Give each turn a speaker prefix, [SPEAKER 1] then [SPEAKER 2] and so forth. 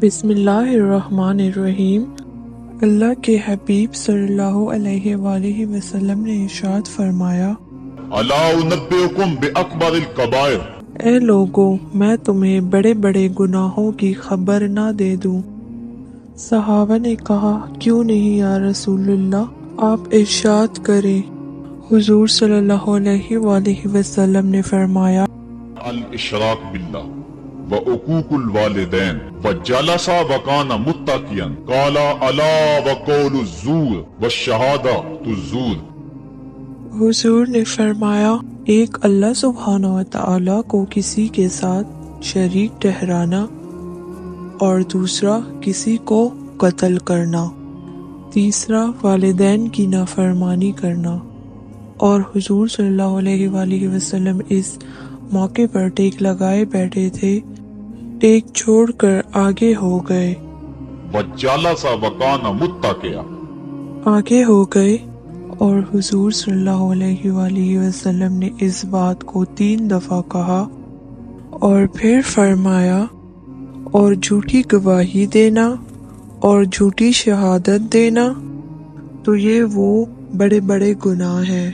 [SPEAKER 1] بسم اللہ الرحمن الرحیم۔ اللہ کے حبیب صلی اللہ علیہ وآلہ وسلم نے ارشاد فرمایا،
[SPEAKER 2] الا انبئکم باکبر الکبائر،
[SPEAKER 1] اے لوگو میں تمہیں بڑے بڑے گناہوں کی خبر نہ دے دوں؟ صحابہ نے کہا کیوں نہیں یا رسول اللہ، آپ ارشاد کریں۔ حضور صلی اللہ علیہ وآلہ وسلم نے فرمایا،
[SPEAKER 2] الاشراک باللہ وعقوق الوالدین وجلس وکان متقیا قال الا وقول الزور والشہادۃ الزور۔
[SPEAKER 1] حضور نے فرمایا، ایک اللہ سبحانہ و تعالی کو کسی کے ساتھ شریک ٹھہرانا، اور دوسرا کسی کو قتل کرنا، تیسرا والدین کی نافرمانی کرنا۔ اور حضور صلی اللہ علیہ وآلہ وسلم اس موقع پر ٹیک لگائے بیٹھے تھے، ٹیک چھوڑ کر آگے ہو گئے،
[SPEAKER 2] وجلس وکان متقیا،
[SPEAKER 1] آگے ہو گئے، اور حضور صلی اللہ علیہ وآلہ وسلم نے اس بات کو 3 دفعہ کہا، اور پھر فرمایا، اور جھوٹی گواہی دینا اور جھوٹی شہادت دینا تو یہ وہ بڑے بڑے گناہ ہیں۔